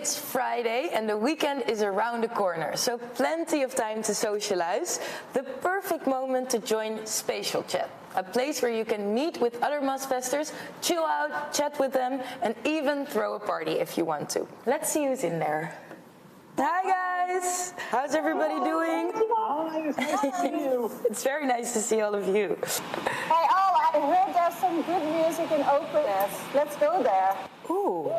It's Friday and the weekend is around the corner, so plenty of time to socialize. The perfect moment to join Spatial Chat, a place where you can meet with other MozFesters, chill out, chat with them, and even throw a party if you want to. Let's see who's in there. Hi guys! How's everybody doing? Hi, it's nice to see you. It's very nice to see all of you. Hey, I heard there's some good music in Openness. Let's go there. Ooh.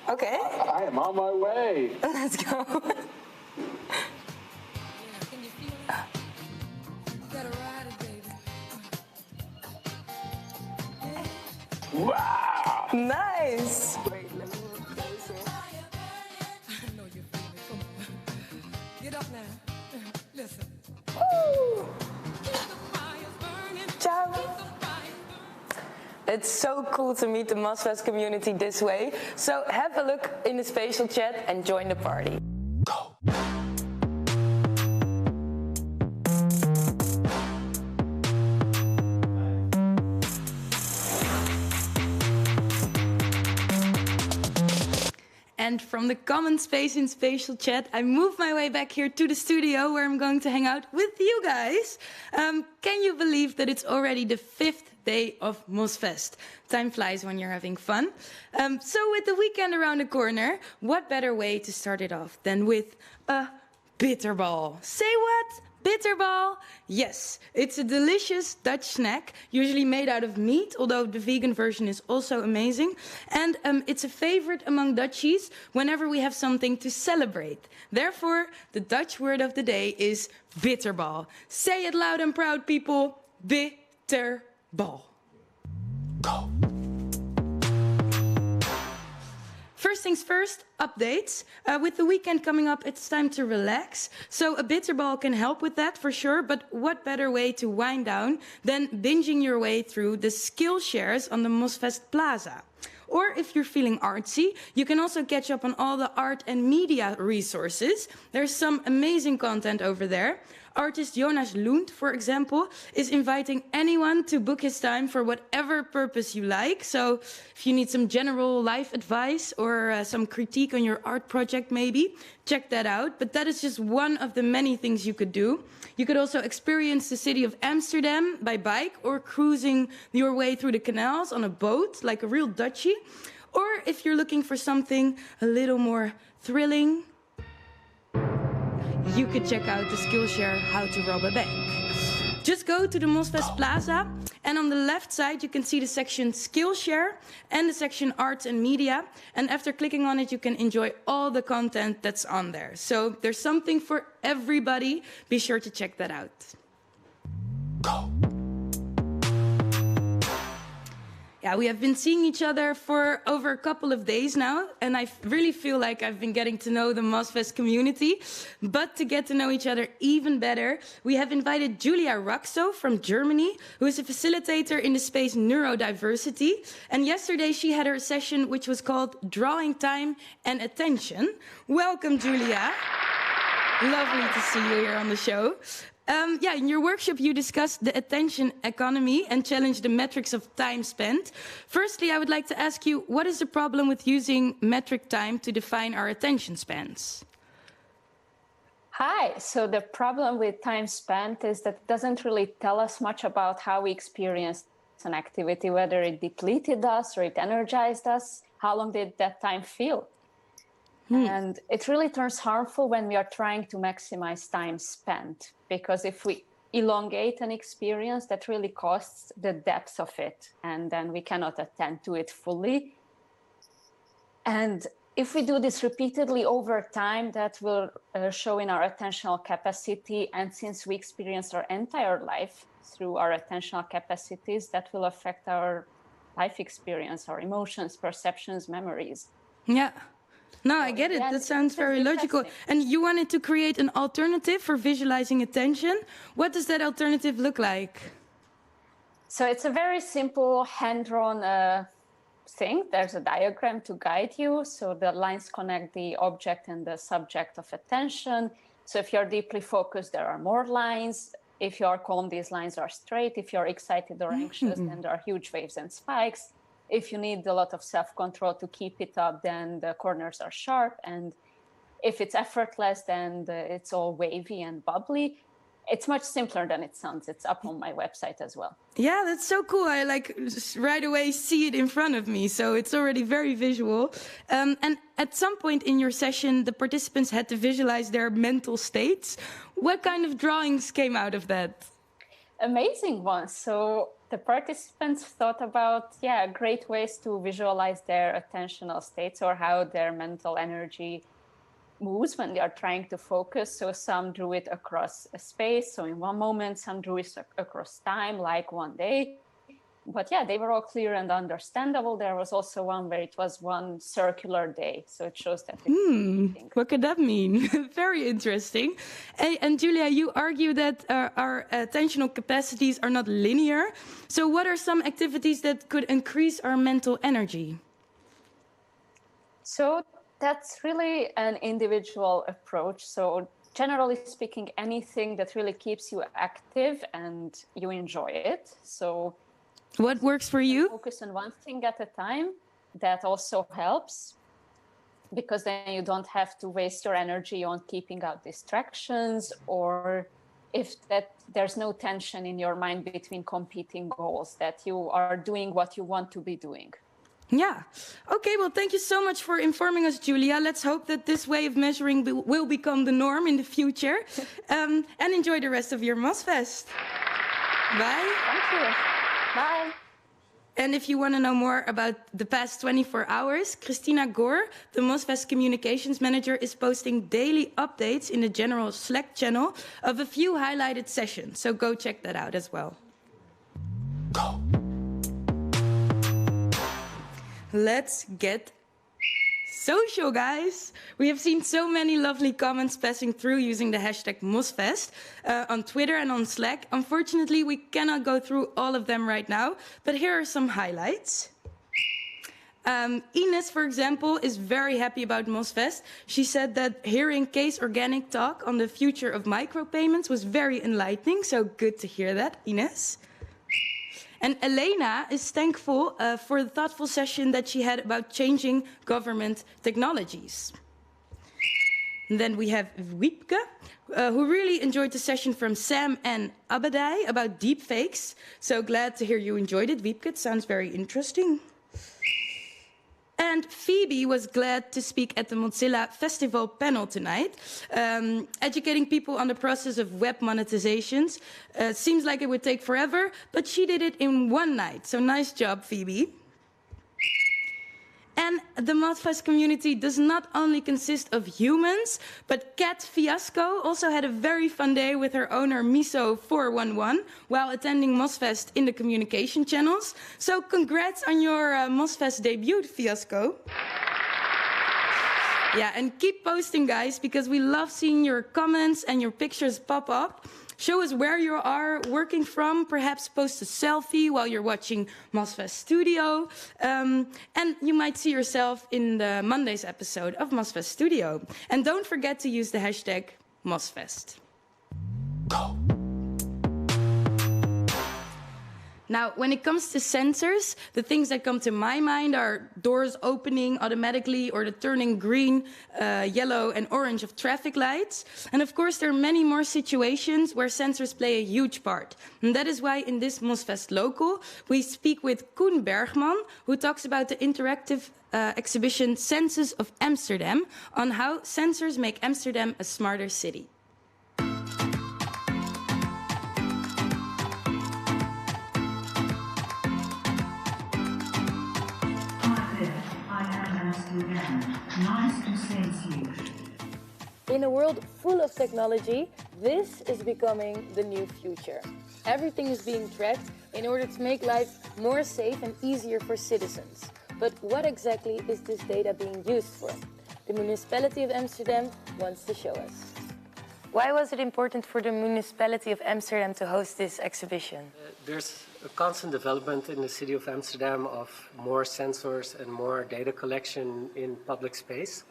Okay. I am on my way. Let's go. Wow. Nice. Wait, let me move closer. I know you feel me. Come on. Get up now. Listen. Woo. Ciao. It's so cool to meet the MozFest community this way. So have a look in the Spatial Chat and join the party. Go. And from the common space in Spatial Chat, I move my way back here to the studio where I'm going to hang out with you guys. Can you believe that it's already the 5th day of MozFest? Time flies when you're having fun. So with the weekend around the corner, what better way to start it off than with a bitterball? Say what? Bitterball? Yes, it's a delicious Dutch snack, usually made out of meat, although the vegan version is also amazing. And it's a favorite among Dutchies whenever we have something to celebrate. Therefore, the Dutch word of the day is bitterball. Say it loud and proud, people. Bitterball. Go. First things first, updates. With the weekend coming up, it's time to relax. So a bitterball can help with that for sure, but what better way to wind down than binging your way through the skill shares on the MozFest Plaza. Or if you're feeling artsy, you can also catch up on all the art and media resources. There's some amazing content over there. Artist Jonas Lund, for example, is inviting anyone to book his time for whatever purpose you like. So if you need some general life advice or some critique on your art project maybe, check that out. But that is just one of the many things you could do. You could also experience the city of Amsterdam by bike or cruising your way through the canals on a boat, like a real Dutchie. Or if you're looking for something a little more thrilling, you could check out the Skillshare How to Rob a Bank. Just go to the MozFest Plaza, and on the left side you can see the section Skillshare and the section Arts and Media. And after clicking on it, you can enjoy all the content that's on there. So there's something for everybody. Be sure to check that out. Go. Yeah, we have been seeing each other for over a couple of days now, and I really feel like I've been getting to know the MozFest community. But to get to know each other even better, we have invited Julia Raxo from Germany, who is a facilitator in the space neurodiversity. And yesterday she had her session, which was called Drawing Time and Attention. Welcome, Julia. Lovely to see you here on the show. In your workshop, you discussed the attention economy and challenged the metrics of time spent. Firstly, I would like to ask you, what is the problem with using metric time to define our attention spans? Hi. So the problem with time spent is that it doesn't really tell us much about how we experience an activity, whether it depleted us or it energized us. How long did that time feel? And it really turns harmful when we are trying to maximize time spent, because if we elongate an experience, that really costs the depth of it, and then we cannot attend to it fully. And if we do this repeatedly over time, that will show in our attentional capacity. And since we experience our entire life through our attentional capacities, that will affect our life experience, our emotions, perceptions, memories. Yeah. No, I get it. That sounds very logical. And you wanted to create an alternative for visualizing attention. What does that alternative look like? So it's a very simple hand-drawn thing. There's a diagram to guide you. So the lines connect the object and the subject of attention. So if you're deeply focused, there are more lines. If you're calm, these lines are straight. If you're excited or anxious, then there are huge waves and spikes. If you need a lot of self-control to keep it up, then the corners are sharp. And if it's effortless, then it's all wavy and bubbly. It's much simpler than it sounds. It's up on my website as well. Yeah, that's so cool. I like right away see it in front of me. So it's already very visual. And at some point in your session, the participants had to visualize their mental states. What kind of drawings came out of that? Amazing ones. So the participants thought about, great ways to visualize their attentional states or how their mental energy moves when they are trying to focus. So some drew it across a space. So in one moment, some drew it across time, like one day. But they were all clear and understandable. There was also one where it was one circular day. So it shows that. What could that mean? Very interesting. And Julia, you argue that our attentional capacities are not linear. So what are some activities that could increase our mental energy? So that's really an individual approach. So generally speaking, anything that really keeps you active and you enjoy it. So what works for you? Focus on one thing at a time. That also helps, because then you don't have to waste your energy on keeping out distractions, or if there's no tension in your mind between competing goals, that you are doing what you want to be doing. Yeah. Okay, well, thank you so much for informing us, Julia. Let's hope that this way of measuring will become the norm in the future. And enjoy the rest of your MozFest. Bye. Thank you. Bye. And if you want to know more about the past 24 hours, Christina Gore, the MozFest Communications Manager, is posting daily updates in the general Slack channel of a few highlighted sessions. So go check that out as well. Go. Let's get social, guys. We have seen so many lovely comments passing through using the hashtag MozFest on Twitter and on Slack. Unfortunately, we cannot go through all of them right now, but here are some highlights. Ines, for example, is very happy about MozFest. She said that hearing Case Organic talk on the future of micropayments was very enlightening, so good to hear that, Ines. And Elena is thankful for the thoughtful session that she had about changing government technologies. And then we have Wiepke, who really enjoyed the session from Sam and Abadai about deepfakes. So glad to hear you enjoyed it, Wiepke. It sounds very interesting. And Phoebe was glad to speak at the Mozilla Festival panel tonight, educating people on the process of web monetizations. Seems like it would take forever, but she did it in one night. So nice job, Phoebe. And the MozFest community does not only consist of humans, but Kat Fiasco also had a very fun day with her owner Miso411 while attending MozFest in the communication channels. So congrats on your MozFest debut, Fiasco. Yeah, and keep posting, guys, because we love seeing your comments and your pictures pop up. Show us where you are working from. Perhaps post a selfie while you're watching MozFest Studio. And you might see yourself in the Monday's episode of MozFest Studio. And don't forget to use the hashtag MozFest. Go. Now, when it comes to sensors, the things that come to my mind are doors opening automatically or the turning green, yellow and orange of traffic lights. And of course, there are many more situations where sensors play a huge part. And that is why in this MozFest Local, we speak with Koen Bergman, who talks about the interactive exhibition Senses of Amsterdam on how sensors make Amsterdam a smarter city. Nice to see you. In a world full of technology, this is becoming the new future. Everything is being tracked in order to make life more safe and easier for citizens. But what exactly is this data being used for? The municipality of Amsterdam wants to show us. Why was it important for the municipality of Amsterdam to host this exhibition? There's a constant development in the city of Amsterdam of more sensors and more data collection in public space.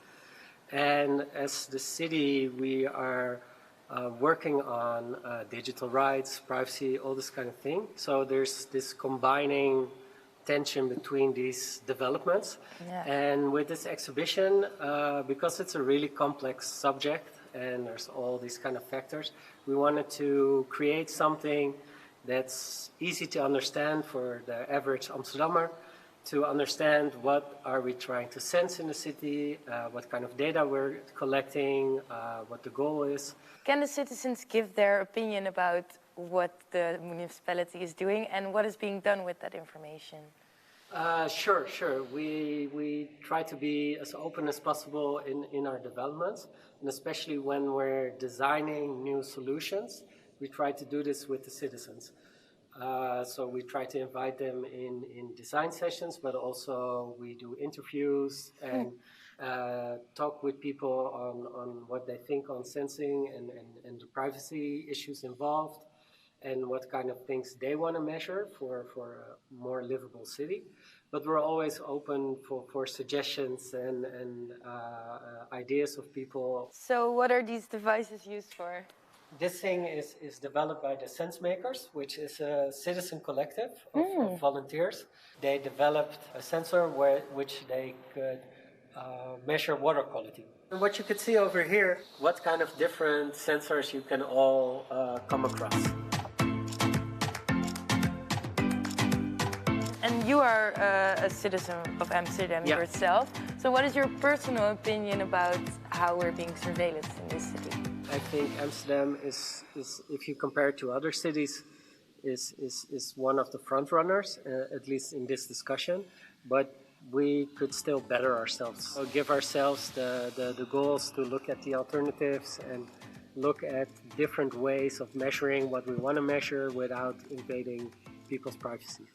And as the city, we are working on digital rights, privacy, all this kind of thing. So there's this combining tension between these developments. Yeah. And with this exhibition, because it's a really complex subject and there's all these kind of factors, we wanted to create something that's easy to understand for the average Amsterdammer, to understand what are we trying to sense in the city, what kind of data we're collecting, what the goal is. Can the citizens give their opinion about what the municipality is doing and what is being done with that information? Sure. We try to be as open as possible in our developments, and especially when we're designing new solutions, we try to do this with the citizens. So we try to invite them in design sessions, but also we do interviews and talk with people on what they think on sensing and the privacy issues involved, and what kind of things they want to measure for a more livable city. But we're always open for suggestions and ideas of people. So what are these devices used for? This thing is developed by the Sense Makers, which is a citizen collective of volunteers. They developed a sensor which they could measure water quality. And what you could see over here, what kind of different sensors you can all come across. And you are a citizen of Amsterdam yourself. So what is your personal opinion about how we're being surveilled in this city? I think Amsterdam is if you compare it to other cities, is one of the front runners, at least in this discussion. But we could still better ourselves. So give ourselves the goals to look at the alternatives and look at different ways of measuring what we want to measure without invading people's privacy.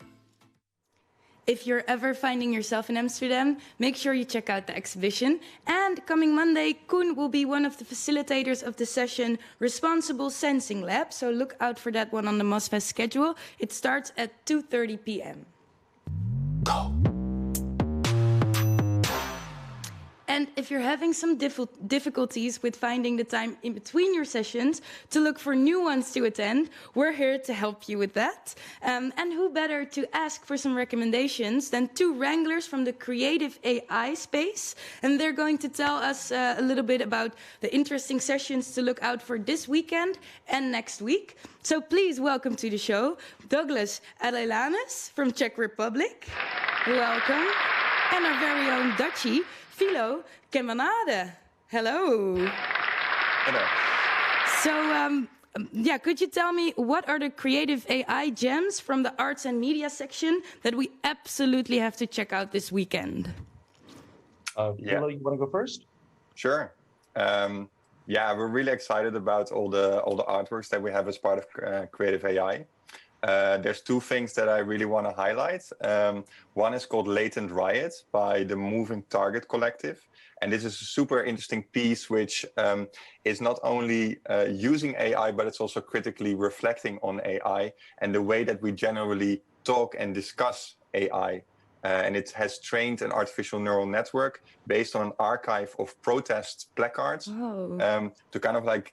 If you're ever finding yourself in Amsterdam, make sure you check out the exhibition. And coming Monday, Koen will be one of the facilitators of the session Responsible Sensing Lab. So look out for that one on the MozFest schedule. It starts at 2:30 p.m. Go. And if you're having some difficulties with finding the time in between your sessions to look for new ones to attend, we're here to help you with that. And who better to ask for some recommendations than two wranglers from the creative AI space. And they're going to tell us a little bit about the interesting sessions to look out for this weekend and next week. So please welcome to the show, Douglas Adelanes from Czech Republic. Welcome. And our very own Dutchie, Philo Kemanade. Hello. Hello. So, could you tell me what are the creative AI gems from the arts and media section that we absolutely have to check out this weekend? Philo, you want to go first? Sure. We're really excited about all the artworks that we have as part of Creative AI. There's two things that I really want to highlight. One is called Latent Riot by the Moving Target Collective. And this is a super interesting piece, which is not only using AI, but it's also critically reflecting on AI and the way that we generally talk and discuss AI. And it has trained an artificial neural network based on an archive of protest placards to kind of like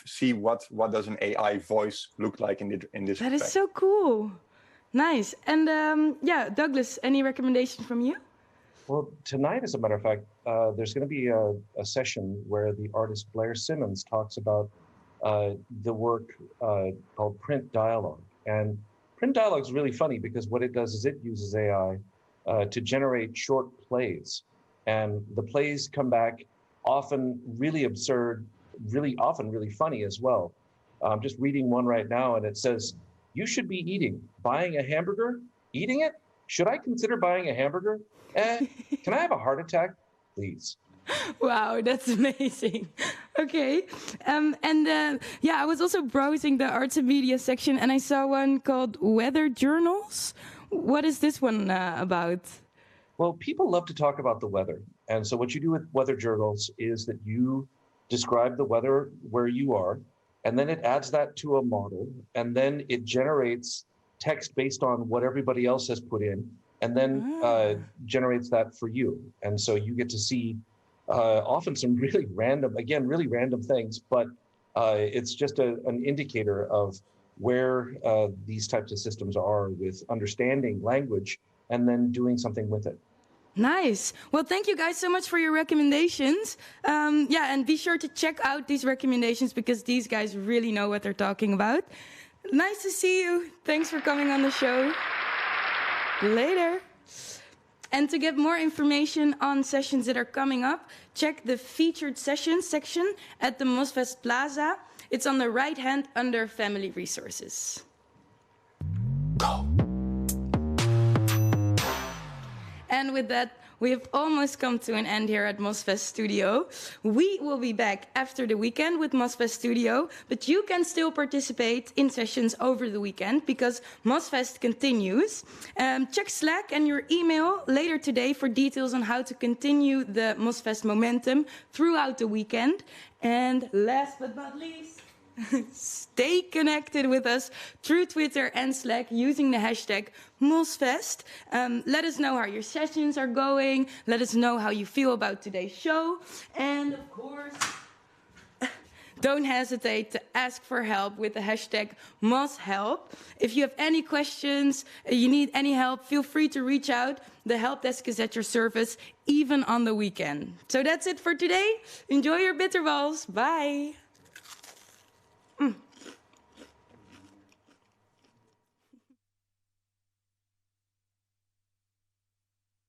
see what does an AI voice look like in this. That is so cool. Nice. And Douglas, any recommendation from you? Well, tonight, as a matter of fact, there's going to be a session where the artist Blair Simmons talks about the work called Print Dialogue. And Print Dialogue is really funny because what it does is it uses AI to generate short plays. And the plays come back often really absurd, really often really funny as well. I'm just reading one right now and it says, "You should be buying a hamburger, eating it? Should I consider buying a hamburger? Can I have a heart attack, please?" Wow, that's amazing. Okay. I was also browsing the arts and media section and I saw one called Weather Journals. What is this one about? Well, people love to talk about the weather. And so what you do with weather journals is that you describe the weather where you are, and then it adds that to a model, and then it generates text based on what everybody else has put in, and then generates that for you. And so you get to see often some really random things, but it's just an indicator of where these types of systems are with understanding language and then doing something with it. Nice. Well, thank you guys so much for your recommendations. Yeah, and be sure to check out these recommendations because these guys really know what they're talking about. Nice to see you. Thanks for coming on the show. Later. And to get more information on sessions that are coming up, check the featured sessions section at the MozFest Plaza. It's on the right hand under Family Resources. Go. And with that, we have almost come to an end here at MozFest Studio. We will be back after the weekend with MozFest Studio, but you can still participate in sessions over the weekend because MozFest continues. Check Slack and your email later today for details on how to continue the MozFest momentum throughout the weekend. And last but not least, stay connected with us through Twitter and Slack using the hashtag MozFest. Let us know how your sessions are going. Let us know how you feel about today's show. And of course, don't hesitate to ask for help with the hashtag MozHelp. If you have any questions, you need any help, feel free to reach out. The help desk is at your service, even on the weekend. So that's it for today. Enjoy your bitterballs. Bye.